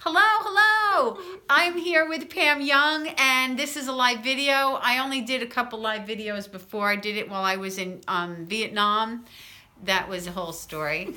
Hello, hello. I'm here with Pam Young, and this is a live video. I only did a couple live videos before. I did it while I was in Vietnam. That was a whole story.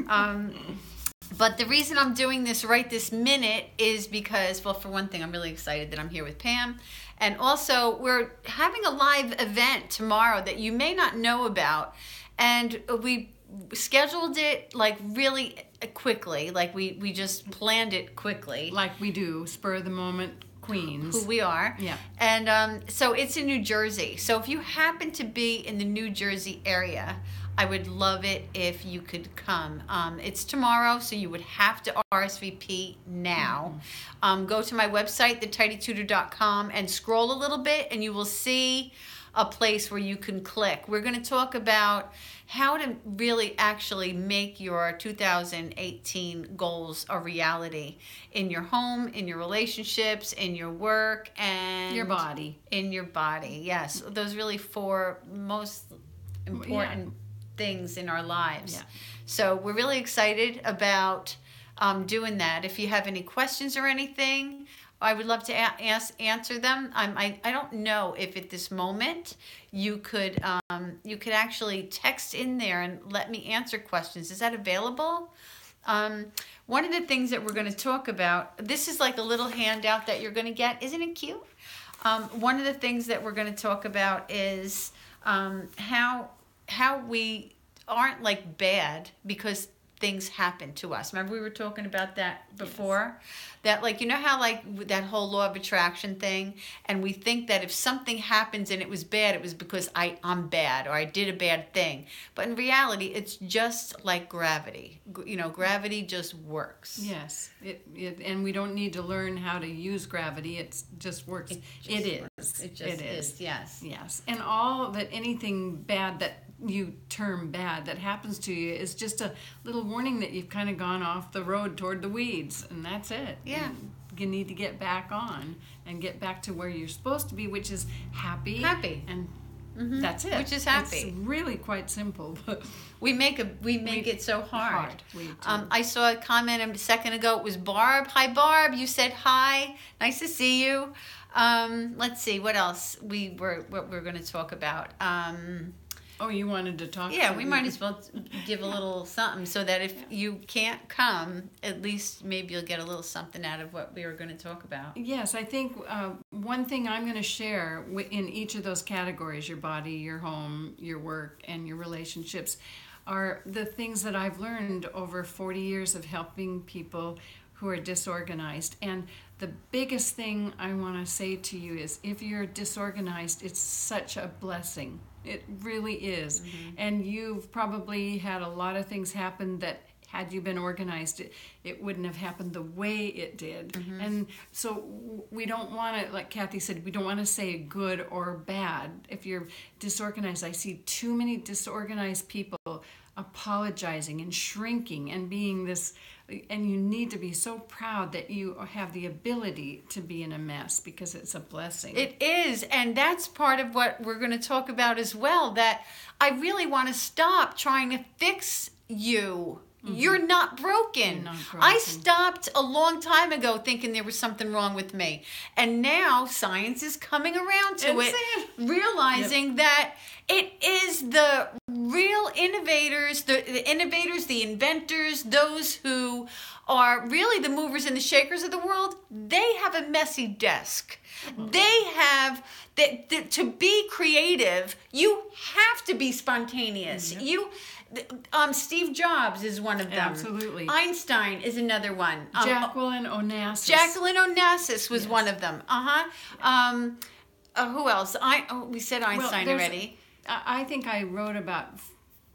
But the reason I'm doing this right this minute is because, well, for one thing, I'm really excited that I'm here with Pam. And also, we're having a live event tomorrow that you may not know about. And we scheduled it like really quickly. Like we just planned it quickly. Like we do, spur of the moment queens. Who we are. Yeah. And so it's in New Jersey. So if you happen to be in the New Jersey area, I would love it if you could come. It's tomorrow, so you would have to RSVP now. Go to my website, thetidytutor.com, and scroll a little bit, and you will see a place where you can click. We're going to talk about how to really actually make your 2018 goals a reality in your home, in your relationships, in your work, and your body. In your body, yes. Those really four most important things in our lives. Yeah. So we're really excited about doing that. If you have any questions or anything, I would love to answer them. I don't know if at this moment you could actually text in there and let me answer questions. Is that available? One of the things that we're going to talk about, this is like a little handout that you're going to get. Isn't it cute? One of the things that we're going to talk about is how we aren't like bad because things happen to us. Remember we were talking about that before? Yes. That like, you know how like that whole law of attraction thing, and we think that if something happens and it was bad, it was because I'm bad or I did a bad thing. But in reality, it's just like gravity. You know, gravity just works. Yes. And we don't need to learn how to use gravity. It just works. It is. Yes. Yes. And all that, anything bad that you term bad that happens to you is just a little warning that you've kind of gone off the road toward the weeds, and that's it. Yeah. And you need to get back on and get back to where you're supposed to be, which is happy. And that's it. Which is happy. It's really quite simple, but we make it so hard. We do. I saw a comment a second ago. It was Barb. Hi, Barb. You said hi. Nice to see you. Let's see what else what we're going to talk about. Oh, you wanted to talk? Yeah, we might as well give a little something so that if you can't come, at least maybe you'll get a little something out of what we were going to talk about. Yes, I think one thing I'm going to share in each of those categories, your body, your home, your work, and your relationships, are the things that I've learned over 40 years of helping people who are disorganized. And the biggest thing I want to say to you is if you're disorganized, it's such a blessing. It really is. And you've probably had a lot of things happen that had you been organized, it wouldn't have happened the way it did. And so we don't want to, like Kathy said, we don't want to say good or bad. If you're disorganized, I see too many disorganized people apologizing and shrinking and being this, and you need to be so proud that you have the ability to be in a mess because it's a blessing. It is, and that's part of what we're going to talk about as well, that I really want to stop trying to fix you. You're not broken. You're not broken. I stopped a long time ago thinking there was something wrong with me. And now science is coming around to realizing that it is the real innovators, the innovators, the inventors, those who are really the movers and the shakers of the world. They have a messy desk. They have to be creative. You have to be spontaneous. Steve Jobs is one of them. Absolutely. Einstein is another one. Jacqueline Onassis. Jacqueline Onassis was one of them. Who else? We said Einstein already. I think I wrote about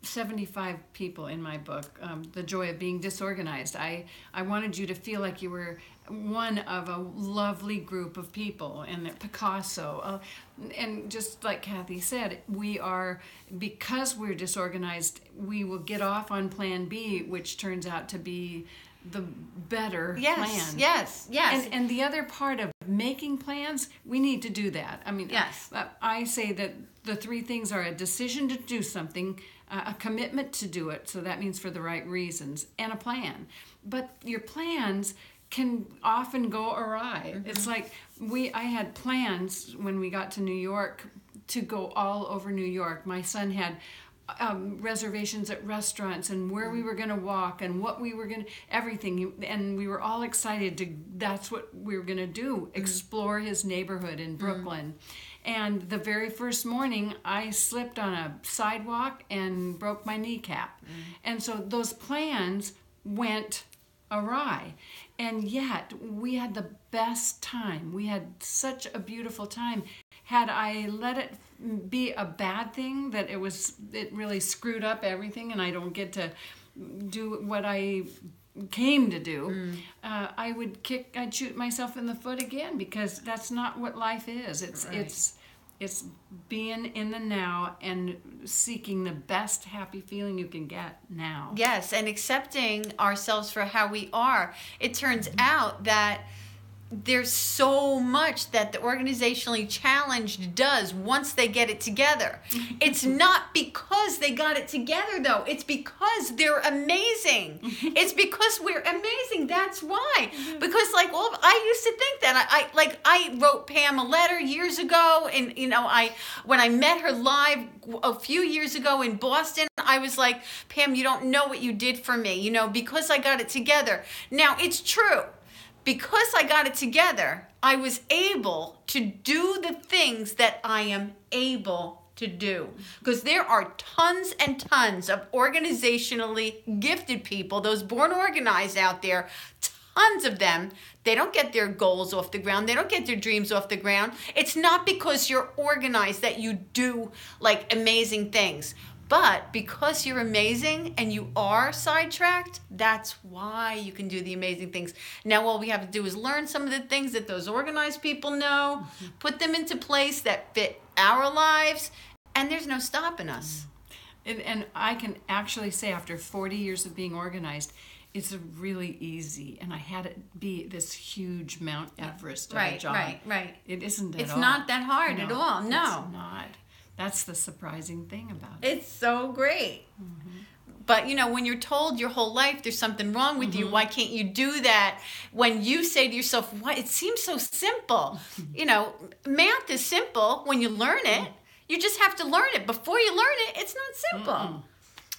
75 people in my book, The Joy of Being Disorganized. I wanted you to feel like you were one of a lovely group of people, and Picasso. And just like Kathy said, because we're disorganized, we will get off on plan B, which turns out to be the better plan. Yes. And the other part of making plans, we need to do that. I mean, yes. I say that the three things are a decision to do something, a commitment to do it. So that means for the right reasons, and a plan. But your plans can often go awry. Mm-hmm. It's like I had plans when we got to New York to go all over New York. My son had reservations at restaurants and where we were going to walk and what we were going to, everything. And we were all excited that's what we were going to do, explore his neighborhood in Brooklyn. And the very first morning, I slipped on a sidewalk and broke my kneecap. And so those plans went awry. And yet, we had the best time. We had such a beautiful time. Had I let it be a bad thing, that it really screwed up everything and I don't get to do what I came to do, I'd shoot myself in the foot again, because that's not what life is. It's being in the now and seeking the best happy feeling you can get now. Yes, and accepting ourselves for how we are. It turns out that there's so much that the organizationally challenged does once they get it together. It's not because they got it together, though. It's because they're amazing. It's because we're amazing. That's why. Because I used to think that I wrote Pam a letter years ago, and when I met her live a few years ago in Boston, I was like, Pam, you don't know what you did for me, because I got it together. Now, it's true. Because I got it together, I was able to do the things that I am able to do. Because there are tons and tons of organizationally gifted people, those born organized out there, tons of them. They don't get their goals off the ground. They don't get their dreams off the ground. It's not because you're organized that you do amazing things. But because you're amazing and you are sidetracked, that's why you can do the amazing things. Now, all we have to do is learn some of the things that those organized people know, put them into place that fit our lives, and there's no stopping us. And I can actually say, after 40 years of being organized, it's really easy. And I had it be this huge Mount Everest of a job. Right. It isn't at all. It's not that hard at all. No. It's not. That's the surprising thing about it. It's so great. But, when you're told your whole life there's something wrong with you, why can't you do that? When you say to yourself, "What? It seems so simple." Math is simple when you learn it. You just have to learn it. Before you learn it, it's not simple.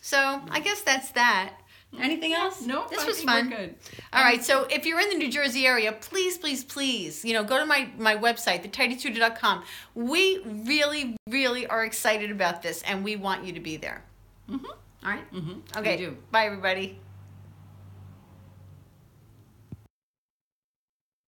So I guess that's that. Anything else? No, this was fun. We're good. All right, so if you're in the New Jersey area, please, go to my website, thetidytutor.com. We really, really are excited about this, and we want you to be there. All right? Okay, We do. Bye, everybody.